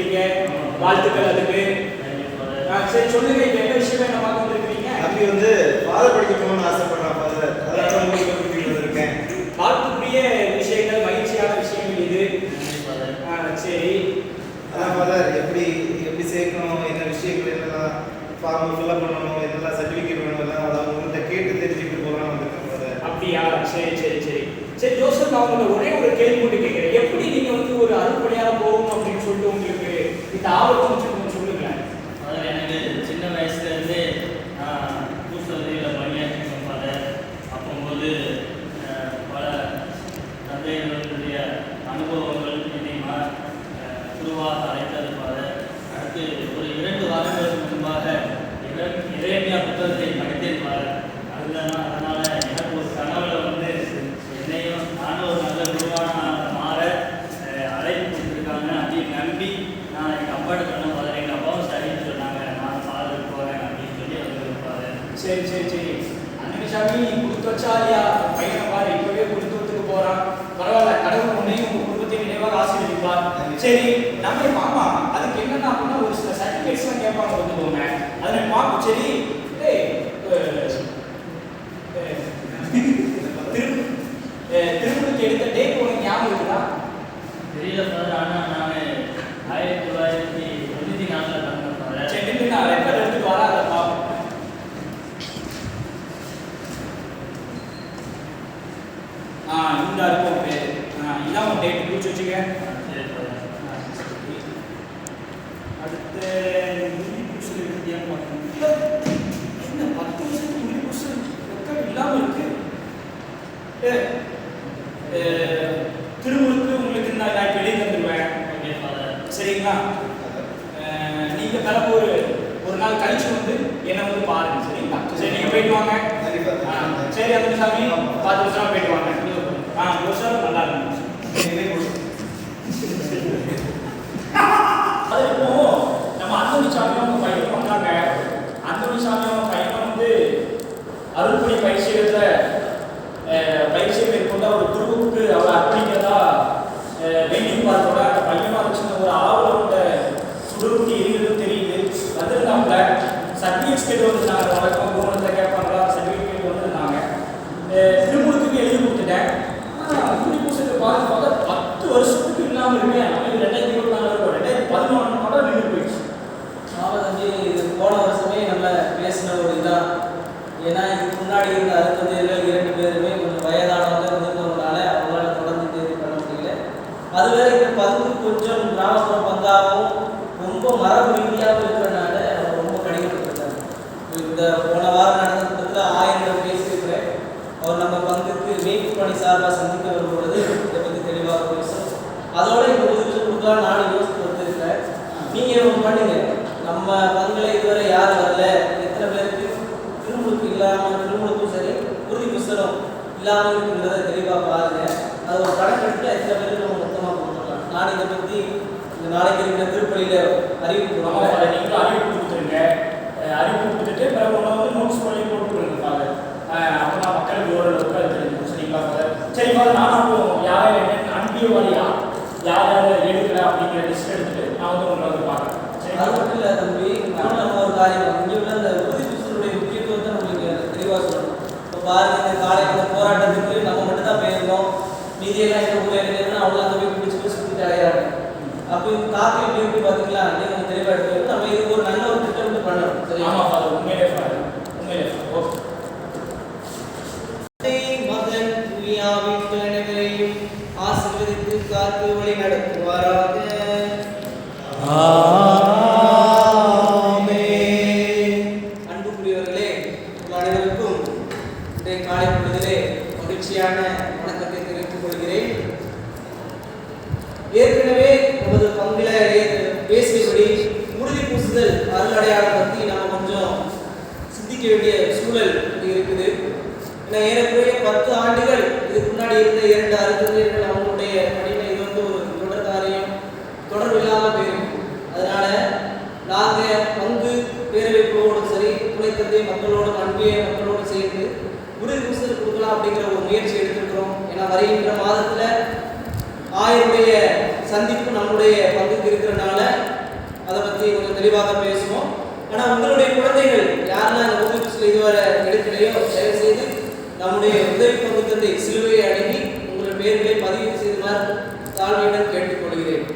சொல்லியிருக்கீங்க. வாழ்த்துக்கள் அதுக்கு. சரி சொல்லுங்க, இப்போ என்ன விஷயம் என்ன பார்க்க வந்திருக்கீங்க? தம்பி வந்து ஃபாதர் படிக்கணும்னு ஆசைப்படுறான் ஃபாதர். அதனால உங்களுக்கு கூட்டிட்டு வந்திருக்கேன். வாழ்த்துக்குரிய விஷயங்கள், மகிழ்ச்சியான விஷயங்கள் இது. சரி, அதான் ஃபாதர் எப்படி சேர்க்கணும், என்ன விஷயங்கள், என்னெல்லாம் ஃபார்ம் ஃபில்அப் பண்ணணும், என்னெல்லாம் சர்டிஃபிகேட் வேணும், எல்லாம் அதான் உங்கள்கிட்ட கேட்டு தெரிஞ்சுக்கிட்டு போகலான்னு வந்திருக்கேன் ஃபாதர். அப்படியா? சரி சரி சரி சரி ஜோசப், நான் உங்களை ஒரே ஒரு கேள்வி மட்டும் கேட்குறேன். எப்படி நீங்கள் வந்து ஒரு அருள்பணியாக போகணும் அப்படின்னு சொல்லிட்டு உங்களுக்கு இந்த ஆர்வம் கொஞ்சம் சொல்லுங்களேன். அதில் எனக்கு சின்ன வயசுலேருந்து பூசதியில் பணியாற்றி ஃபாதர். அப்போது பல தந்தைகளுடைய அனுபவங்கள் என்னை குருவாக அழைத்தது ஃபாதர். அடுத்து ஒரு 2 வாரங்களுக்கு முன்பாக இறைமையா புத்தகத்தை படித்தேன் ஃபாதர். அதனால் எனக்கு ஒரு கனவுல வந்து என்னையும் நானும் ஒரு நல்ல குருவான மாற அழைப்பு கொடுத்துருக்காங்க அப்படின்னு நம்பி நான் எங்கள் அப்பாட்ட சொன்ன ஃபாதர். எங்கள் அப்பாவும் சரின்னு சொன்னாங்க, நான் ஃபாதருக்கு போகிறேன் அப்படின்னு சொல்லி வந்து ஃபாதர். சரி சரி சரி அன்னிசாமி, நீ கொடுத்து வச்சா இல்லையா? பையனை பாரு, இப்பவே கொடுத்துக்கு போறான். பரவாயில்ல, கடவுள் உன்னையும் உங்க குடும்பத்தை நினைவாக ஆசீர்வதிப்பார். சரி, நம்ம மாமா அதுக்கு என்னன்னா அப்படின்னா ஒரு சில சர்டிஃபிகேட்ஸ்லாம் கேட்பாங்க, வந்துக்கோங்க. அதை பார்ப்போம். சரி, திருமணத்துக்கு எடுத்த டேட் உனக்கு ஞாபகம் இருக்குதா? தெரியல ஃபாதர், ஆனால் நான் 1994 பிறந்தேன் ஃபாதர். சரி, நான் ரெக்கார்ட் எடுத்துட்டு வரேன், அதை பார்ப்போம். இந்த இருக்கும் பேர். இதான் ஒரு டேட் குறிச்சு வச்சுக்க. அடுத்து என்ன 10 வருஷத்துக்கு முடி புதுசு ரெக்கார்ட் இல்லாமல் இருக்கு. திருமுழுக்கு உங்களுக்கு நான் இப்போ எழுதி தந்துடுவேன். சரிங்களா? நீங்கள் கிளம்ப ஒரு நாள் கழிச்சு வந்து என்னை வந்து பாருங்க. சரிங்களா? சரி, நீங்கள் போயிட்டு வாங்க. சரி, அந்த சாமி 10 வருஷம் போயிட்டு வாங்க. வருஷம் நல்லா இருக்கும். அது இப்போ நம்ம அந்தோணி சாமியும் அவங்க பையன் வந்தாங்க. அந்தோணி சாமியும் அவங்க பையன் வந்து அருள்பணி பயிற்சியை மேற்கொண்டு அவர் குருவுக்கு அவர் அர்ப்பணிக்கிறதா வேண்டியிருப்பார்களோட அந்த பையனும் அதை சின்ன ஒரு ஆவலோட சுடுருட்டி இருக்கிறது தெரியுது. வந்திருந்தாங்க. சர்டிஃபிகேட் வந்துருந்தாங்க. வழக்கம் குருமணத்தை கேட்பாங்களா, சர்டிஃபிகேட் வந்துருந்தாங்க. திருமணத்துக்கு எழுதி கொடுத்துட்டேன். குடி பூசத்துக்கு பார்த்து 10 வருஷத்துக்கு இல்லாமல் இருக்கேன். நம்ம 2024 2011 நின்று போயிடுச்சு. தம்பி, இது போன வருஷமே நம்ம பேசின ஒரு இதான். ஏன்னா இதுக்கு முன்னாடி இருந்த அருந்ததியர்கள் 2 பேருமே கொஞ்சம் வயதானவங்க இருந்ததுனால அவங்களால தொடர்ந்து தேர்வு பண்ண முடியல. அதுவே இந்த பங்கு கொஞ்சம் கிராமப்புற பங்காகவும் ரொம்ப மரபு ரீதியாகவும் இருக்கிறனால அவர் ரொம்ப கடினப்பட்டிருக்காங்க. இந்த போன வாரம் நடந்த கூட்டத்தில் 1000 பேசியிருக்கிறேன். அவர் நம்ம பங்குக்கு மீட்பு பணி சார்பாக சந்திக்க வரும்பொழுது இதை பற்றி தெளிவாக பேசும். அதோட இந்த உதவி கொடுக்கலாம் நானும் யோசித்து வந்திருக்கிறேன். நீங்கள் ஒன்று பண்ணுங்க, நம்ம பங்கில் இதுவரை யார் வரல, எத்தனை பேருக்கு திருமுழுக்கு இல்லாமல், திருமுழுக்கும் சரி உறுதி புஸ்தகம் இல்லாமல் இருக்குன்றதை தெளிவாக பாருங்க. அது ஒரு கணக்கெடுத்து எத்தனை பேருக்கு நம்ம மொத்தமாக கொடுத்துடலாம். நான் இதை பற்றி இந்த நாளைக்கு இருக்கிற திருப்பலியில் அறிவிப்பு கொடுப்போம். அதை நீங்களும் அறிவிப்பு கொடுத்துருங்க. அறிவிப்பு கொடுத்துட்டு பிறகு ஒன்று வந்து நோட்ஸ் பண்ணி போட்டு கொடுங்க ஃபாதர். அப்போ தான் மக்களுக்கு ஓரளவுக்கு அது தெரிஞ்சுக்கும். சரிங்களா ஃபாதர்? சரி ஃபாதர், நானும் அப்போ யார் என்ன அன்பிய வழியா யார் எடுக்கல அப்படிங்கிற லிஸ்ட் எடுத்துட்டு நான் வந்து உங்களை வந்து பார்க்குறேன். அது மட்டும் இல்லை தம்பி, நம்ம ஒரு காரியம் இங்கே உள்ள அந்த உறுதி புஸ்தனுடைய முக்கியத்துவத்தை நம்மளுக்கு தெளிவாக சொல்லணும். இப்போ பாருங்க, இந்த காலையில் போராட்டத்துக்கு நம்ம மட்டும் தான் போயிருந்தோம். மீதியெல்லாம் எங்கள் ஊரில் எழுதுனா அவ்வளோ அந்த போய் பிடிச்சி சுற்றிட்டு அலையிறாங்க. அப்போ இந்த தாக்கம் எப்படி எப்படி பார்த்தீங்களா, நீங்கள் தெளிவாக எடுத்து நம்ம இது ஒரு நல்ல ஒரு திட்டம் பண்ணணும். சரி? ஆமாம் ஃபாதர், உண்மையிலே ஃபாதர், உண்மையிலே ஓகே. மகன் துயாவின் அனைவரையும் ஆசீர்வதித்து காத்து வழி நடத்துவாராக. அன்புக்குரியவர்களே, அனைவருக்கும் இன்றைய காலை பொழுதிலே மகிழ்ச்சியான வணக்கத்தை தெரிவித்துக் கொள்கிறேன். ஏற்கனவே நமது பங்கில பேசியபடி உறுதி பூசுதல் அருள் அடையாளம் பற்றி நாம் கொஞ்சம் சிந்திக்க வேண்டிய சூழல் இருக்குது. ஏறக்குறைய 10 ஆண்டுகள் இதுக்கு முன்னாடி இருந்த 2 அருந்ததியர்கள் அவங்களுடைய படிமை இது வந்து ஒரு தொடர்பு இல்லாமல் போயிருக்கு. அதனால நாங்கள் பங்கு பேரவைக்குழுவோடும் சரி, துணை தந்தை மக்களோடும் அன்பிய மக்களோடும் சேர்ந்து உறுதி பூசுதல் கொடுக்கலாம் அப்படிங்கிற ஒரு முயற்சி எடுத்துருக்கிறோம். ஏன்னா வருகின்ற மாதத்தில் 1000 சந்திப்பு நம்முடைய பங்குக்கு இருக்கிறனால தெளிவாக பேசுவோம். ஆனால் உங்களுடைய குழந்தைகள் யாரெல்லாம் இந்த உதவி குஸ்ல இதுவரை எடுக்கலையோ தயவு செய்து நம்முடைய உதவி பங்கு தந்தை சிலுவையை அணுகி உங்கள் பெயர்களை பதிவு செய்துமாறு தாழ்மையுடன் கேட்டுக்கொள்கிறேன்.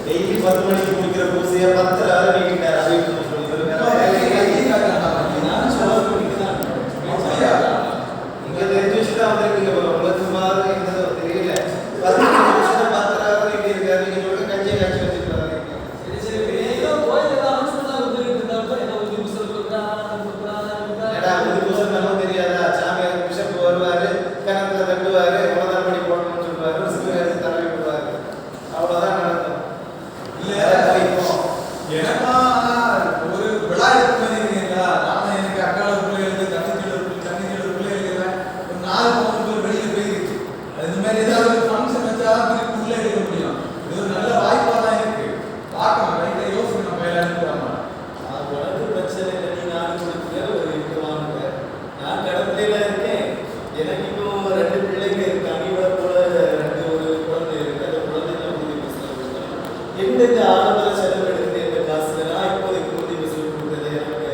டெய்லி 10 மணிக்கு குடிக்கிற பூசையை 10 நீக்கிட்டார். அதை இங்க தெரிஞ்சு வச்சுதான் வந்திருக்கீங்க. உங்களுக்கு சும்மா இருந்ததோ தெரியல. 10 நீக்கி இருக்காரு. நீங்க சொல்லுங்க கஞ்சியை காய்ச்சி வச்சுக்கிறாரு. ஏடா புது புதுசு நமக்கு தெரியாதா? சாமியார் பிஷப் வருவாரு, கணத்துல தட்டுவாரு, உலகம் பண்ணி போடணும்னு சொல்லுவாரு, சிலுவையை தடவி விடுவாரு. அவ்வளவுதான் நடக்கும். எனக்கா ஒரு விழா இருக்குங்களா? நானும் எனக்கு அக்கால பிள்ளைகளுக்கு தங்கச்சியோட பிள்ளைகளுக்கு ஒரு 4 பேர் வெளியே போயிருக்கு. இந்த மாதிரி ஏதாவது ஒரு ஃபங்க்ஷன் வச்சா திருப்பி உள்ள எடுக்க முடியும். இது ஒரு நல்ல வாய்ப்பாக தான் இருக்கு. பார்க்கலாம், ரைட்டாக யோசிச்சு நம்ம எல்லாரும் போகலாமா? உனக்கு பிரச்சனை இல்லை. நீ நானும் கொடுத்துக்க ஒரு இது வாங்க. நான் கடத்தில இருக்கேன். எனக்கு இப்போ 2 பிள்ளைங்க இருக்கு. அணியோட கூட 2 ஒரு குழந்தை இருக்கு. அந்த குழந்தைங்க உறுதி பஸ்ல கொடுக்கணும். எந்தெந்த ஆடம்பர செலவு எடுத்து எந்த காசுல நான் இப்போதைக்கு உறுதி பஸ்ல கொடுக்குறது எனக்கு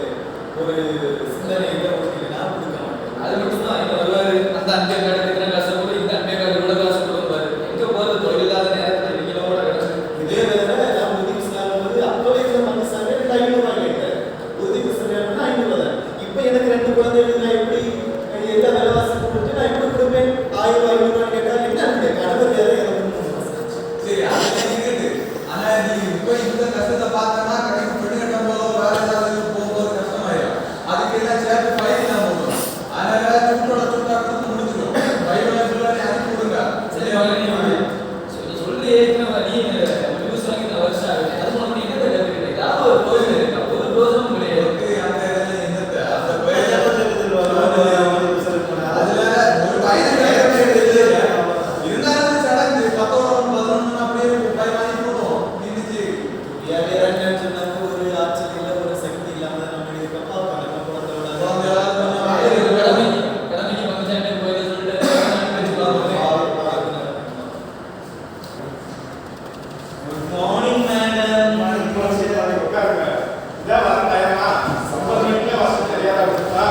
ஒரு சிந்தனை இல்லை. உங்களுக்கு நான் கொடுக்க மாட்டேன். அது மட்டும் தான் இங்க வருவாரு. அந்த அன்பே கார்டுக்கு காசு கூட இந்த அன்பே கார்டு கூட காசு கொடுப்பாரு. எங்க போறது தொழில் இல்லாத நேரத்தில் நீங்களோட கிடைச்சது. இதே வேலை நான் உறுதி பஸ்ல போது அப்பவே இந்த மனசாங்க 500 ரூபாய் கேட்டேன். உறுதி பஸ்ல 500 தான். இப்போ எனக்கு 2 குழந்தைகள் நான் எப்படி எந்த விலைவாசி கொடுத்து நான் எப்படி கொடுப்பேன்? 1000 500 கேட்டா என்ன கணவர் வேற சரி, அதெல்லாம் இருக்குது. ஆனா நீ இப்போ இந்த கஷ்டத்தை பார்த்தனா கடைக்கு பெண்ணு கட்டும் போதோ வேற ஏதாவது போகும்போது கஷ்டமாயிடும். அதுக்கு எல்லாம் சேர்த்து ஃபைன் தான் போடணும். அதனால சுட்டோட சுட்டா கொடுத்து முடிச்சிடும். பைபிளை ஃபுல்லாக நீ அனுப்பி விடுங்க. சரி மகனே, சொல்லி ஏற்கனவே நீ நியூஸ் வாங்கி இந்த வருஷம் ஆகுது. அது மூலம் நீ என்ன கற்றுக்கிட்ட? ஏதாவது ஒரு கோயில் இருக்கா? ஒரு ரோசமும் கிடையாது. அந்த இதெல்லாம் என்னத்தை அந்த அதுல ஒரு பையன் இருந்தாலும் சடங்கு 10 11 அப்படியே பை வாங்கி போடுவோம். நின்றுச்சு ஒரு ஆச்சரியம் இல்லை, ஒரு சக்தி இல்லாம நம்ம இருக்கப்பா பணம் குழந்தையோட கடமைக்கு பங்கு போய் சொல்லிட்டு குட் மார்னிங் மேடம். உட்காருங்க. இதான் வர டைமா? 9 மணிக்கு வசதி தெரியாதா கொடுத்தா?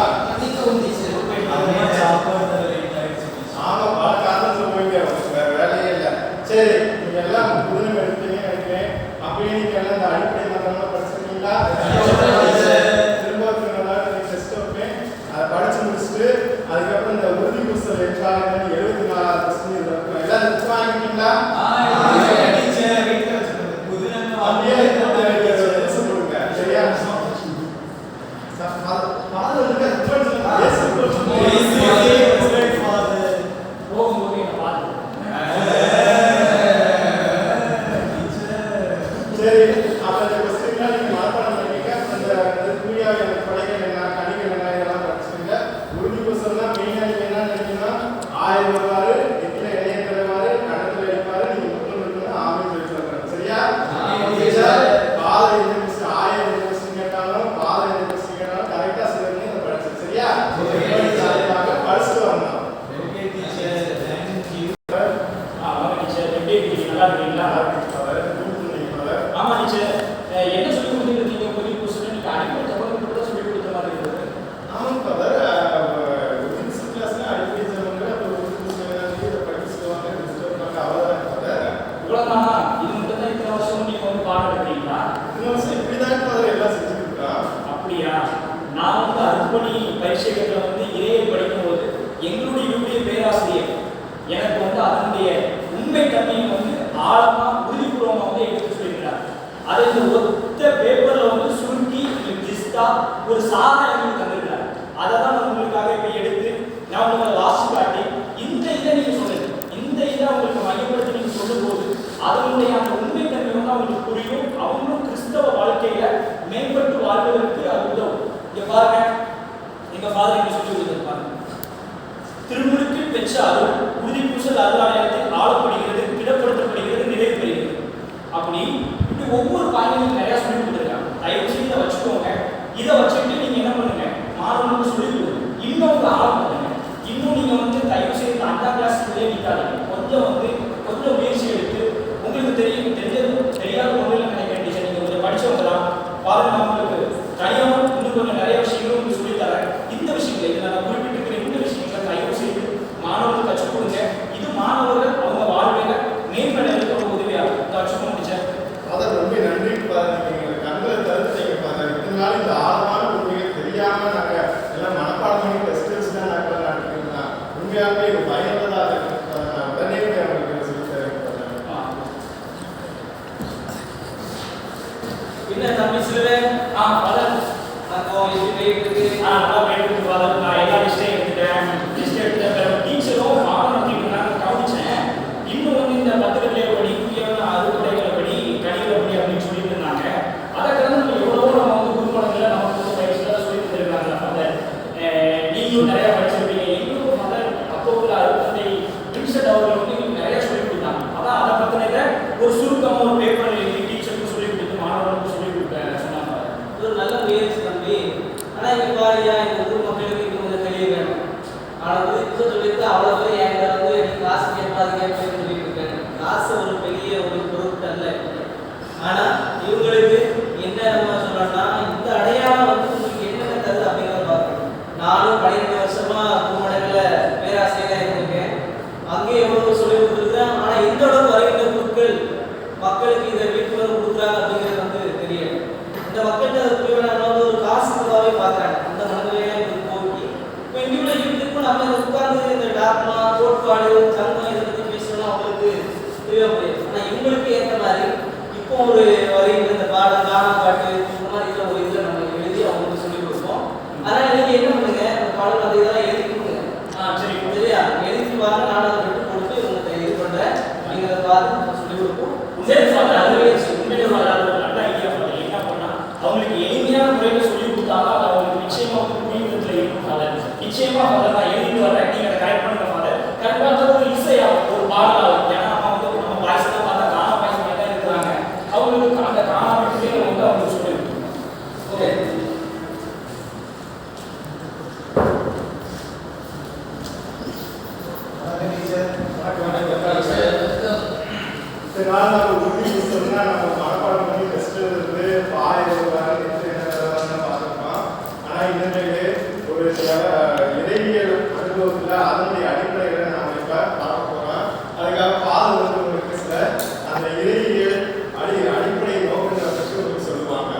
அம்மா சாப்பாடு லேட் ஆயிடுச்சு. ஆமா, பல காரணத்துல போயிட்டே உங்களுக்கு வேற வேலையே இல்லை. சரி, நீங்க எல்லாம் புதுமை எடுத்தீங்க நினைக்கிறேன். அப்படியே நீங்க எல்லாம் இந்த அடிப்படை மந்திரம்லாம் படிச்சிருக்கீங்களா? திரும்ப டெஸ்ட் வைப்பேன். அதை படிச்சு முடிச்சுட்டு அதுக்கப்புறம் இந்த உறுதி புஸ்தகம் என்றால் 74வது கொஸ்டின் இதுல இருக்கும். எல்லாம் புக் வாங்கிட்டீங்களா? அப்படியே கொடுங்க. சரியா? பாதுகாப்பு போகும்போது என்னை பார்த்து சரி, அப்ப இந்த கொஸ்டின்லாம் நீங்க மனப்பாடம் பண்ணிக்க. அந்த குறியாவை படைகள் என்ன, கணிகள் என்ன இதெல்லாம் படிச்சுங்க. உறுதி புஸ்தகம்னா மெயினா நீங்க என்ன நினைக்கணும்? 1000 வருவாரு, எத்தனை இடையே தருவாரு, கடத்துல அடிப்பாரு, நீங்க முத்தம் இருக்கணும், ஆமின்னு வச்சுருக்காங்க. சரியா? பாதை எந்த கொஸ்டின் 1000 எந்த கொஸ்டின் கேட்டாலும் பாதை எந்த கொஸ்டின் கேட்டாலும் கரெக்டா சொல்லுங்க. அதை படிச்சு சரியா? படிச்சுட்டு வரணும். ஆமாம் டீச்சர், எப்படி இருக்கீங்க? நல்லா இருக்கீங்களா? ஆமாம் டீச்சர், என்ன சொல்லி கொடுத்துருக்கீங்க? புதிய புதுசு நீங்கள் அடிப்படை தகவல் கூட சொல்லி கொடுத்த மாதிரி இருக்குது. ஆமாம் பவர் ஒரு கிளாஸ்ல அடிப்படை சொல்லுவாங்க. அப்புறம் ஒரு புதுசு இதை படிச்சு சொல்லுவாங்க, டிஸ்டர்ப் அவ்வளோதான் பவர். இவ்வளோதானா? இது மட்டும் தான் இத்தனை வருஷம் நீங்கள் வந்து பாடம் எடுக்கிறீங்களா? இந்த வருஷம் இப்படிதான் பவர் எல்லாம் செஞ்சுட்டு இருக்கோம். அப்படியா? நான் வந்து அர்ப்பணி பரீட்சைகளில் வந்து இறையை படிக்கும்போது எங்களுடைய யூடிய பேராசிரியர் எனக்கு வந்து அதனுடைய உண்மை தன்மையை வந்து ஆழமாக உறுதிபூர்வமாக வந்து எடுத்து சொல்லியிருக்கிறார். அதை இந்த ஒத்த பேப்பரில் வந்து சுருக்கி ஜிஸ்டா ஒரு சாரா எங்களுக்கு தந்திருக்கிறார். அதை தான் நான் உங்களுக்காக இப்போ எடுத்து நான் உங்களுக்கு வாசி காட்டி இந்த இதை நீங்கள் சொல்லுங்க, இந்த இதை உங்களுக்கு மையப்படுத்தி நீங்கள் சொல்லும்போது அதனுடைய அந்த உண்மை தன்மை வந்து அவங்களுக்கு புரியும். அவங்களும் கிறிஸ்தவ வாழ்க்கையில மேம்பட்டு வாழ்வதற்கு அது உதவும். இங்க பாருங்க, எங்க ஃபாதர் என்ன சொல்லி கொடுத்திருப்பாங்க. திருமுழுக்கு பெற்ற அருள் உறுதி பூசல் அருளாலயத்தில் ஆளப்படுகிறது, திடப்படுத்தப்படுகிறது, நிறைவு பெறுகிறது. அப்படி இப்படி ஒவ்வொரு பாயிண்ட்லையும் நிறைய சொல்லி கொடுத்துருக்காங்க. தயவு செய்து இதை வச்சுக்கோங்க. இதை வச்சுக்கிட்டு நீங்க என்ன பண்ணுங்க, மாணவர்களுக்கு சொல்லி கொடுங்க. இன்னும் ஆழம் பண்ணுங்க. இன்னும் நீங்க வந்து தயவு செய்து நிற்காதீங்க. கொஞ்சம் கொஞ்சம் முயற்சி எடுத்து உங்களுக்கு தெரியாத ஒன்றில் நினைக்க வேண்டிய நீங்கள் கொஞ்சம் படித்தவங்க தான் பாருங்க. நான் உங்களுக்கு தனியாக இன்னும் கொஞ்சம் நிறைய விஷயங்களும் உங்களுக்கு சொல்லித்தரேன். இந்த விஷயங்களை இதில் நான் குறிப்பிட்டிருக்கிற இந்த விஷயங்களை தயவு செய்து மாணவர்கள் கற்றுக் கொடுங்க. இது மாணவர்கள் அவங்க வாழ்க்கையில மேம்படுறதுக்கு ஒரு உதவியாக கற்றுக் முடிச்சேன். அதை ரொம்ப நன்றி பாருங்க. கண்களை தருத்தீங்க பாருங்க. இத்தனை நாள் இந்த ஆழமான உண்மைகள் தெரியாம நாங்க எல்லாம் மனப்பாடம் பண்ணி டெஸ்ட் வச்சு தான் நாங்கள் நடத்திருந்தோம். உண்மையாகவே இது பயனுள்ளதாக இருக்கு. உடனே அவங்களுக்கு சொல்லி தரேன். என்ன தம்பி சிலுவன் பலன் அப்போ இது போயிட்டு இருக்கு. நல்லா போயிட்டு இருக்கு பலன். நான் எல்லா லிஸ்ட்டையும் எடுத்துட்டேன். லிஸ்ட் எடுத்த பிறகு டீச்சரும் மாணவர்களுக்கு நான் கவனிச்சேன். இன்னும் இந்த 10 கட்டளை படி புதியவன 60 படி கணித படி அப்படின்னு சொல்லிட்டு இருந்தாங்க. அதை கடந்து எவ்வளவோ நம்ம குறும்படங்களை நமக்கு பயிற்சியில் சொல்லி தந்துருக்காங்க. அந்த நீங்களும் நிறைய படிச்சிருப்பீங்க. எங்களுக்கும் அந்த அப்போ உள்ள அறுபத்தை வின்சென்ட் அவர்கள் நிறைய சொல்லி கொடுத்தாங்க. அதான் அதை பற்றின ஒரு சுருக்கமாக ஒரு பேப்பர் எழுதி டீச்சருக்கும் சொல்லி கொடுத்து மாணவர்களுக்கும் சொல்லி கொடுத்தேன் சொன்னாங்க. ஒரு நல்ல முயற்சி தம்பி. ஆனால் இங்கே பாருயா, இந்த ஊர் மக்களுக்கு இது கொஞ்சம் தெரிய வேணும். ஆனால் புதுசாக சொல்லிட்டு அவ்வளோ பேர் என்கிட்ட எனக்கு காசு கேட்பா அது கேட்பேன்னு சொல்லிட்டு இருக்கேன். காசு ஒரு பெரிய ஒரு பொருட்கள் அல்ல. ஆனால் இவங்களுக்கு என்ன நம்ம சொல்லணும்னா, இந்த அடையாளம் உங்களுக்கு என்னென்ன தருது அப்படிங்கிறத பார்க்கணும். நானும் 12 வருஷமா பூமடங்களில் பேராசிரியராக இருந்திருக்கேன். அங்கே எவ்வளோ சொல்லி கொடுத்துருக்கேன். ஆனால் இந்த அளவுக்கு வருகின்ற பொருட்கள் மக்களுக்கு இதை விழிப்புணர்வு கொடுக்குறாங்க அப்படிங்கிறது தெரியும். இந்த மக்கள்கிட்ட அதை புரியணும். ஒரு காசுக்காகவே பார்க்குறாங்க. அந்த மனநிலையை போக்கி இப்போ இங்கே யூடியூப்பும் நம்ம உட்கார்ந்து இந்த டாக்மா கோட்பாடு சங்கம் இதை பற்றி பேசணும் அவங்களுக்கு தேவைப்படுது. ஆனால் இவங்களுக்கு ஏற்ற மாதிரி இப்போ ஒரு வரைகிற இந்த பாடம் காணா பாட்டு இந்த மாதிரி இதில் ஒரு இதில் நம்ம எழுதி அவங்களுக்கு சொல்லிக் கொடுப்போம். அதனால் நீங்கள் என்ன பண்ணுங்க, அந்த பாடம் அந்த இதெல்லாம் எழுதி கொடுங்க. சரி சரியா? எழுதி பாருங்க. நான் அதை விட்டு கொடுத்து இவங்க இது பண்ணுறேன். நீங்கள் அதை பார்த்து சொல்லிக் கொடுப்போம். சரி ஃபாதர், உண்மையிலே ஃபாதர் அது ஒரு நல்ல ஐடியா ஃபாதர். என்ன பண்ணால் அவங்களுக்கு எளிமையான முறையில் சொல்லிக் கொடுத்தாலும் அது அவங்களுக்கு நிச்சயமாக புரியும் விதத்தில் இருக்கும் ஃபாதர். நிச்சயமாக ஃபாதர் நான் எழுதிட்டு வரேன். நீங்கள் அதை கரெக்ட் பண்ணுங்க ஃபாதர். கரெக்ட் பண்ணுறது ஒரு இசையாகும், ஒரு பாடலாகும். ஏன்னா நம்ம பாய்ஸ்லாம் பார்த்தா காணா பாய்ஸ் மாதிரி தான் இருக்கிறாங்க. அவங்களுக்கு அந்த காணா மட்டுமே அவங்களுக்கு சொல்லி ஓகே. இதனால நம்ம உறுதி புத்தகம்னா நம்ம மனப்பாடம் பண்ணி டெஸ்ட் எழுதுறது 1000 ரூபாய் என்ன பார்த்துருக்கோம். ஆனால் இதனுடைய ஒரு இறையியல் அனுபவத்தில் அதனுடைய அடிப்படைகளை நம்ம இப்போ பார்க்க போகிறோம். அதுக்காக பாதம் வந்து உங்களுக்கு சில அந்த இறையியல் அடிப்படை நோக்கங்களை பற்றி உங்களுக்கு சொல்லுவாங்க.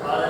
Father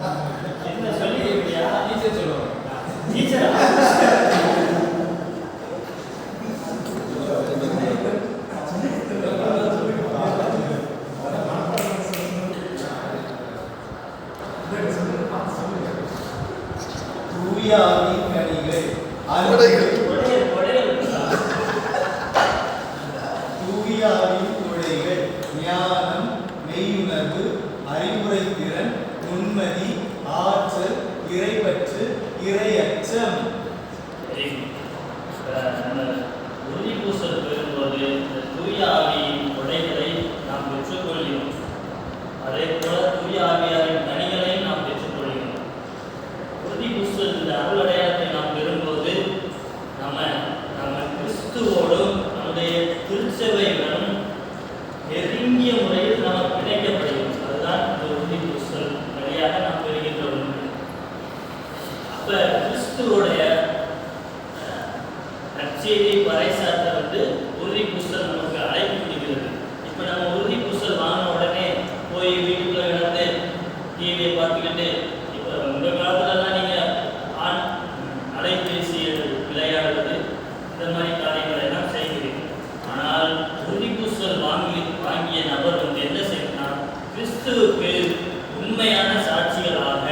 என்ன சொல்லி எப்படியா டீச்சர் சொல்லுவாங்க. டீச்சரா தூய ஆவியின் கனிகள் தூய ஆவியின் கொடைகள் ஞானம், மெய்யுணர்வு, அறிவுரை திறன், உண்மதி, ஆற்றல், இறைப்பற்று, இறையச்சம். நம்ம உறுதி பூசல் பெறும்போது இந்த தூய ஆவியின் கொடைகளை நாம் பெற்றுக்கொள்கிறோம். அதே போல தூய ஆவியாரின் கனிகளையும் நாம் பெற்றுக்கொள்கிறோம். உறுதி பூசல் இந்த அருள் அடையாளத்தை நாம் பெறும்போது நம்ம கிறிஸ்துவோடும் நம்முடைய திருச்சபைகளும் நெருங்கிய முறையில் நாம் பிணைக்கப்படுகிறோம். அதுதான் இந்த உறுதி பூசல் வழியாக நாம் பெறுகின்ற ஒன்று. அப்ப கிறிஸ்துவோடைய நற்செய்தியை பறைசாற்ற உறுதி பூசல் நமக்கு அழைப்பு விடுகிறது. இப்போ நம்ம உறுதி பூசல் வாங்கின உடனே போய் வீட்டுக்குள்ள கிடந்து டிவியை பார்த்துக்கிட்டு, இப்போ உங்கள் காலத்துலலாம் நீங்கள் அலைபேசியில் விளையாடுவது இந்த மாதிரி காரியங்களை எல்லாம் செய்கிறீர்கள். ஆனால் உறுதி பூசல் வாங்கிய நபர் என்ன செய்யணும்னா, கிறிஸ்துவுக்கு உண்மையான சாட்சிகளாக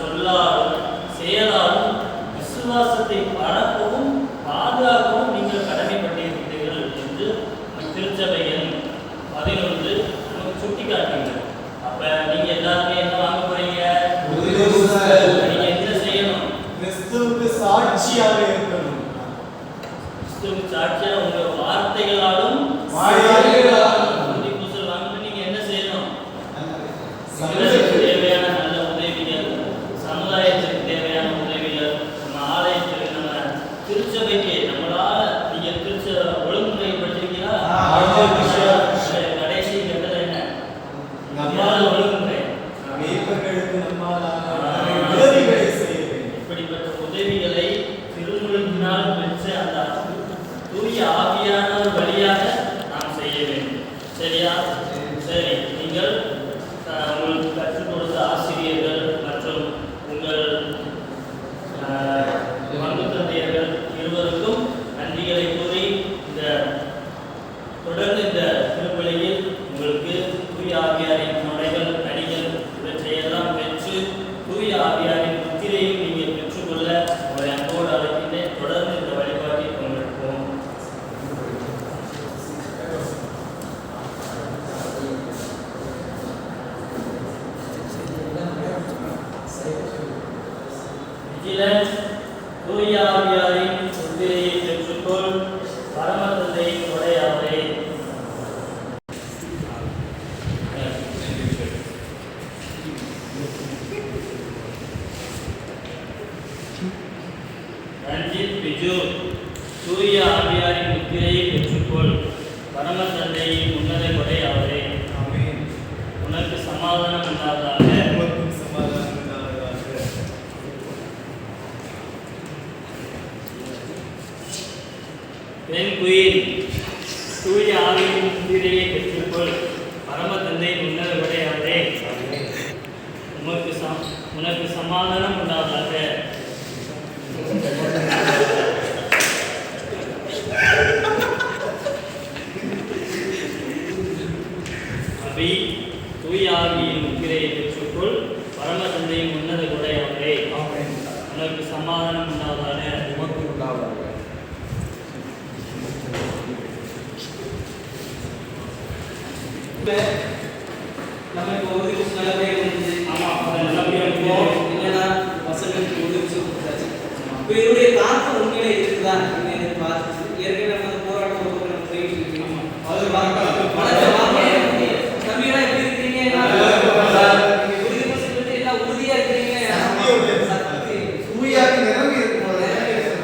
சொல்லாலும் செயலாலும் விசுவாசத்தை பரப்பவும் பாதுகாக்கவும் நீங்கள் கடமைப்பட்டிருக்கிறீர்கள் என்று திருச்சபையின் 11 நமக்கு சுட்டி காட்டுகிறது. அப்ப நீங்க எல்லாருமே என்ன வாங்க போறீங்க? நீங்க என்ன செய்யணும்? கிறிஸ்துவுக்கு சாட்சியாக இருக்கணும். கிறிஸ்துவுக்கு சாட்சியாக உங்க வார்த்தைகளாலும் உறுதி பூசல் வாங்கணும். நீங்க என்ன செய்யணும்? தேவையான நல்ல உதவிகள், சமுதாயத்திற்கு தேவையான உதவிகள், நம்ம ஆலயத்துக்கு, நம்ம திருச்சபைக்கு நம்மளால நீங்க ஒழுங்குமுறைப்படுத்திருக்கீங்களா? கடைசி கட்டளை என்ன? நம்மால ஒழுங்குமுறை. மேய்ப்பர்களுக்கு நம்மாலான உதவிகளை செய்ய வேண்டும். இப்படிப்பட்ட உதவிகளை திருமுழுக்கினால் பெற்ற அந்த தூய ஆவியானவர் வழியாக நாம் செய்ய வேண்டும். சரியா? சரி. நீங்கள் உங்களுக்கு கற்றுக் கொடுத்த ஆசிரியர்கள் மற்றும் உங்கள் பங்கு தந்தையர்கள் இருவருக்கும் நன்றிகளை கூறி தொடர்ந்து இந்த திருப்பலியில் உங்களுக்கு தூய ஆவியாரின் முறைகள், கனிகள் இவற்றையெல்லாம் பெற்று தூய ஆவியாரின் முத்திரையும் நீங்கள் பெற்றுக்கொள்ள உங்களை அன்போடு அழைக்கின்றேன். தொடர்ந்து இந்த வழிபாட்டில் பங்கெடுப்போம். தூய ஆவியாரின் முத்திரையை பெற்றுக்கொள். பரம தந்தையின் கொடையாவரே. ரஞ்சித் பிஜு, தூய ஆவியாரின் முத்திரையை பெற்றுக்கொள். பரம தந்தையின் உன்னத கொடையாவரே. உனக்கு சமாதானம் உண்டாவதாக. பெண் குயில், தூய ஆவியின் முத்திரையை பெற்றுக்கொள். பரம தந்தையின் உன்னத கொடையாவரே. உனக்கு சமாதானம் உண்டாவதாக. அபி, தூய ஆவியின் முத்திரையை பெற்றுக்கொள். பரம தந்தையின் உன்னத கொடையாவரே. உனக்கு சமாதானம் உண்டாவதாக. நம்ம இப்போ உறுதி பூசல் நல்லபடியாக முடிஞ்சு. இல்லைன்னா பசங்களுக்கு உறுதி பூசல் கொடுத்தாச்சு. இப்போ இதனுடைய தாக்கம் உண்மையிலே இருக்குதா அப்படின்னு பார்த்து ஏற்கனவே நம்ம போராட்டம் நம்ம போயிட்டு இருக்கோம். தம்பியெல்லாம் எப்படி இருக்கிறீங்க? உறுதி பூசல் பற்றி எல்லாம் உறுதியா இருக்கிறீங்க.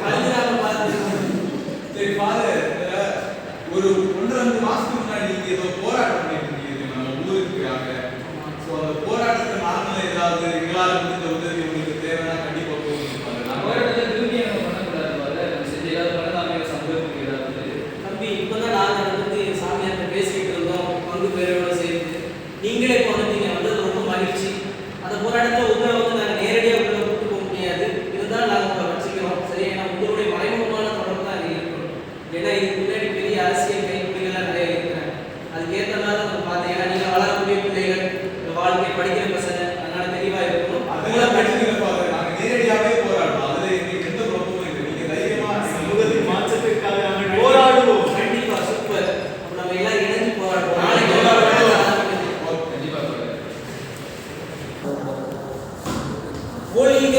அதுதான் பார்த்து சரி ஃபாதர், ஒரு 1-2 மாசத்துக்கு முன்னாடி நீங்க ஏதோ போராட்டம் பண்ணிட்டு இருக்கீங்க நம்ம ஊருக்குறாங்க. ஸோ அந்த போராட்டத்தை நாங்களும் ஏதாவது எங்களால் முடிஞ்ச உதவி உங்களுக்கு தேவைன்னா கண்டிப்பா போராட்டத்தில் திரும்பி நம்ம பண்ணக்கூடாது. நம்ம செஞ்ச ஏதாவது பண்ணாமல் சம்பவத்துக்கு ஏதாவது தம்பி இப்போதான் நாங்கள் வந்து சாமியார்கிட்ட பேசிக்கிட்டு இருந்தோம் பங்கு பேரோட சேர்ந்து. நீங்களே இப்போ வந்துட்டீங்க, வந்து ரொம்ப மகிழ்ச்சி. வாழ்க்கை படிக்கிற பசங்க, அதனால தெளிவா இருக்கணும். அதெல்லாம் பிரச்சனை இல்லை ஃபாதர். நாங்க நேரடியாவே போராடுவோம். அதுல எங்களுக்கு எந்த குழப்பமும் இல்லை. நீங்க தைரியமா சமூகத்தின் மாற்றத்திற்காக நாங்கள் போராடுவோம். கண்டிப்பா சூப்பர். அப்ப நம்ம எல்லாம் இணைஞ்சு போராடுவோம். நாளைக்கு கண்டிப்பா ஒழிக